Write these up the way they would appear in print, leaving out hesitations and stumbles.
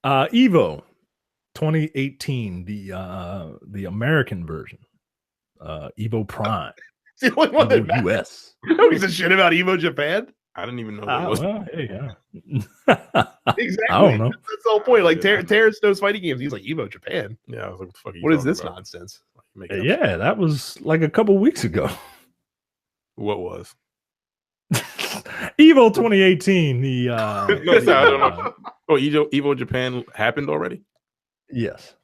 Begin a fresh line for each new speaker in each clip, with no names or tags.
EVO 2018, the American version. EVO Prime.
It's the only one that
EVO US.
Nobody's a shit about EVO Japan.
I didn't even know that was.
Well, hey, yeah.
Exactly.
I don't know.
That's the whole point. Like Terrence knows fighting games. He's like EVO Japan.
Yeah, I was like,
what is this nonsense?
Yeah, that was like a couple weeks ago.
What was?
EVO 2018. The
I don't know. Oh, EVO Japan happened already?
Yes.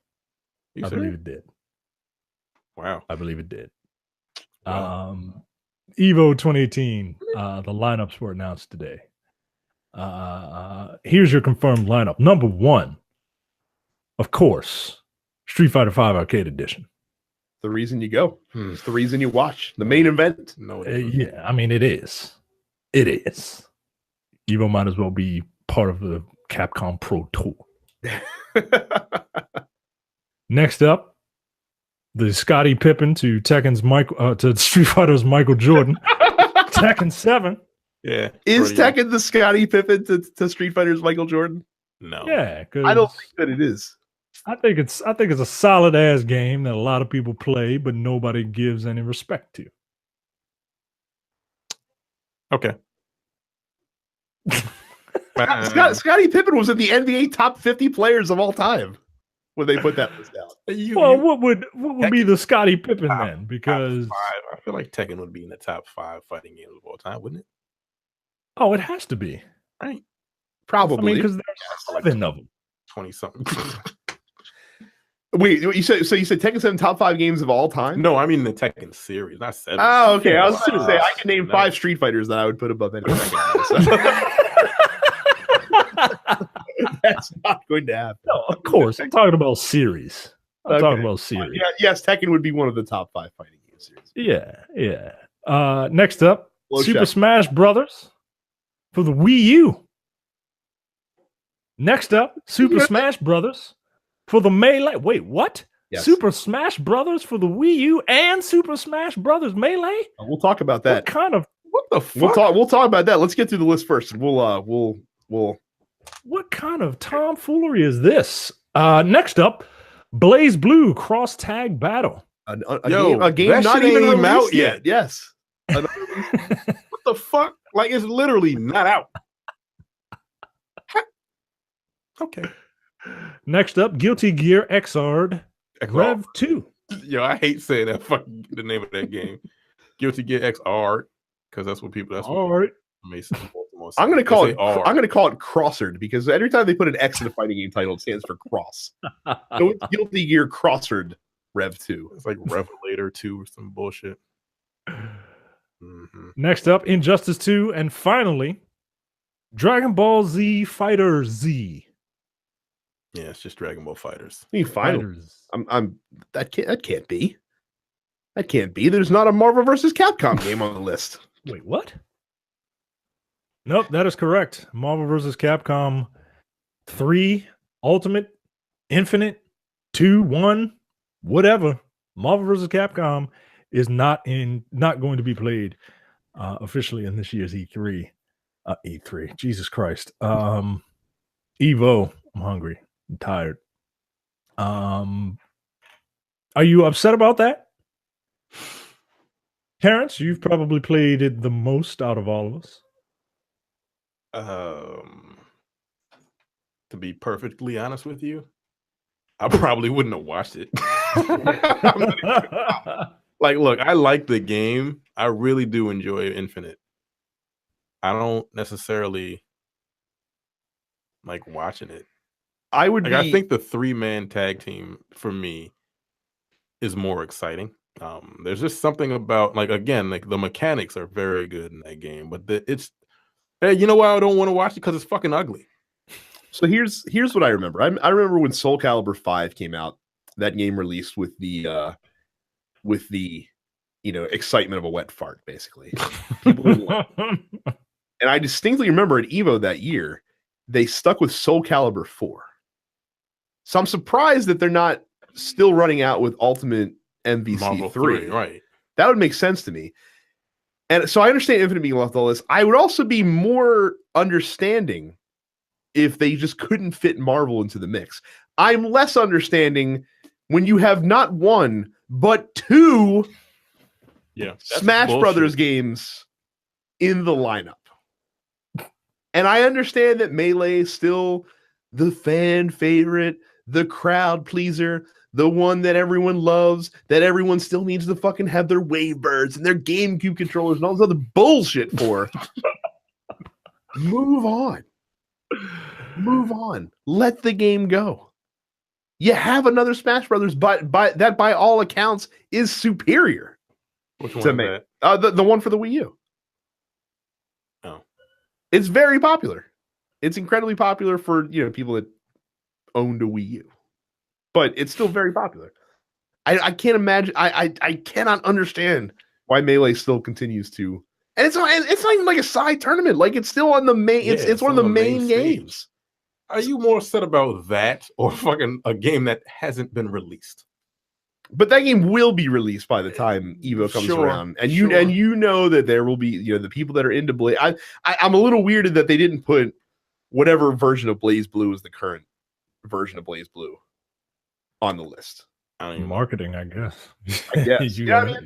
I believe it did.
Wow.
I believe it did.
Wow.
EVO 2018. The lineups were announced today. Here's your confirmed lineup. Number 1, of course, Street Fighter V Arcade Edition.
The reason you go. It's the reason you watch. The main event.
No,
yeah, I mean, it is. It is. EVO might as well be part of the Capcom Pro Tour. Next up, the Scottie Pippen to Tekken's to Street Fighter's Michael Jordan. Tekken 7.
Yeah.
Is Tekken the Scottie Pippen to Street Fighter's Michael Jordan?
No.
Yeah,
I don't think that it is.
I think it's a solid ass game that a lot of people play, but nobody gives any respect to.
Okay.
Scottie Pippen was in the NBA top 50 players of all time when they put that list out.
What would be the Scottie Pippen then? Because
I feel like Tekken would be in the top 5 fighting games of all time, wouldn't it?
Oh, it has to be.
Right.
Probably.
I mean, because there's 7 of them.
20-something.
Wait, you said Tekken 7 top 5 games of all time?
No, I mean the Tekken series, not 7.
Oh, okay. I was going to say I can name 5 Street Fighters that I would put above any Tekken. That's not going to happen.
No, of course. I'm talking about series. I'm talking about series.
Yes, Tekken would be one of the top 5 fighting game series.
Yeah. Next up, Super Smash Brothers for the Wii U. Next up, Super Smash Brothers for the Melee. Wait, what? Yes. Super Smash Brothers for the Wii U and Super Smash Brothers Melee?
We'll talk about that.
What the fuck?
We'll talk about that. Let's get through the list first. We'll
What kind of tomfoolery is this? Next up, Blaze Blue Cross Tag Battle.
A game not even out yet. Yes.
What the fuck? Like, it's literally not out. Okay.
Next up, Guilty Gear Xrd Rev 2.
Yo, I hate saying that fucking the name of that game. Guilty Gear Xrd, because that's what people. That's
all right.
I'm gonna call it Crossard because every time they put an X in a fighting game title, it stands for cross. So it's Guilty Gear Crossard Rev 2.
It's like Revelator 2 or some bullshit.
Mm-hmm. Next up, Injustice 2, and finally, Dragon Ball Z Fighter Z.
Yeah, it's just Dragon Ball Fighters.
Fighters. That can't be. That can't be. There's not a Marvel vs. Capcom game on the list.
Wait, what? Nope, that is correct. Marvel vs. Capcom 3, Ultimate, Infinite, 2, 1, whatever. Marvel vs. Capcom is not going to be played officially in this year's E3. E3. Jesus Christ. EVO. I'm hungry. I'm tired. Are you upset about that? Terrence, you've probably played it the most out of all of us.
To be perfectly honest with you, I probably wouldn't have watched it. Like, look, I like the game. I really do enjoy Infinite. I don't necessarily like watching it. I think the 3-man tag team for me is more exciting. There's just something about, like, again, like the mechanics are very good in that game, but hey, you know why I don't want to watch it? Because it's fucking ugly.
So here's what I remember. I remember when Soul Calibur 5 came out. That game released with the excitement of a wet fart, basically. And I distinctly remember at EVO that year, they stuck with Soul Calibur 4. So I'm surprised that they're not still running out with Ultimate MVC
Marvel
3.
Right.
That would make sense to me. And so I understand Infinite being left on the list. I would also be more understanding if they just couldn't fit Marvel into the mix. I'm less understanding when you have not one, but two Smash Brothers games in the lineup. And I understand that Melee is still the fan favorite, the crowd pleaser, the one that everyone loves, that everyone still needs to fucking have their Wavebirds and their GameCube controllers and all this other bullshit for. Move on. Move on. Let the game go. You have another Smash Brothers, but that by all accounts is superior.
Which one
is that? The one for the Wii U.
Oh.
It's very popular. It's incredibly popular for people that owned a Wii U. But it's still very popular. I can't imagine. I cannot understand why Melee still continues to. And it's not even like a side tournament. Like it's still on the main. It's one of the main games.
Are you more upset about that or fucking a game that hasn't been released?
But that game will be released by the time EVO comes around, and you know that there will be the people that are into Blaze. I'm a little weirded that they didn't put whatever version of Blaze Blue is the current version of Blaze Blue on the list.
Marketing, I guess.
That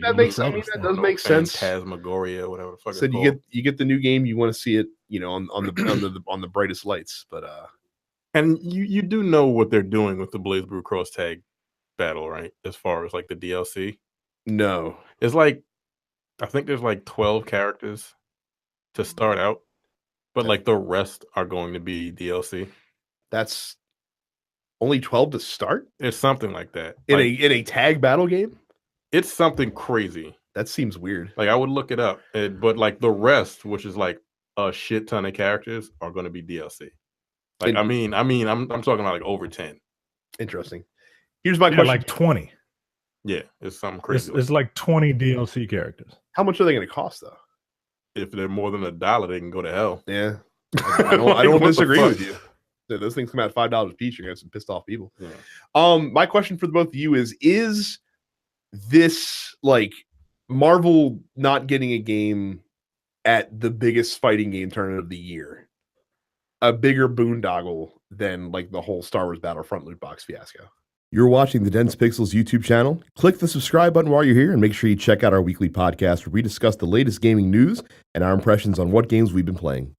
does make sense.
Phantasmagoria, whatever the fuck.
So you get the new game, you want to see it, on the brightest lights, but
and you do know what they're doing with the Blaze Blue Cross Tag battle, right? As far as like the DLC.
No,
it's like I think there's like 12 characters to start out, but like the rest are going to be DLC.
That's only 12 to start?
It's something like that.
In a tag battle game?
It's something crazy.
That seems weird.
Like I would look it up, but like the rest, which is like a shit ton of characters, are going to be DLC. Like I'm talking about like over 10.
Interesting. Here's my question.
Like 20.
Yeah, it's something crazy.
It's like 20 DLC characters.
How much are they going to cost though?
If they're more than $1, they can go to hell.
Yeah. I don't disagree with you. Those things come out $5 a piece. You're gonna have some pissed off people. Yeah. My question for both of you is this like Marvel not getting a game at the biggest fighting game tournament of the year a bigger boondoggle than like the whole Star Wars Battlefront loot box fiasco? You're watching the Dense Pixels YouTube channel. Click the subscribe button while you're here and make sure you check out our weekly podcast where we discuss the latest gaming news and our impressions on what games we've been playing.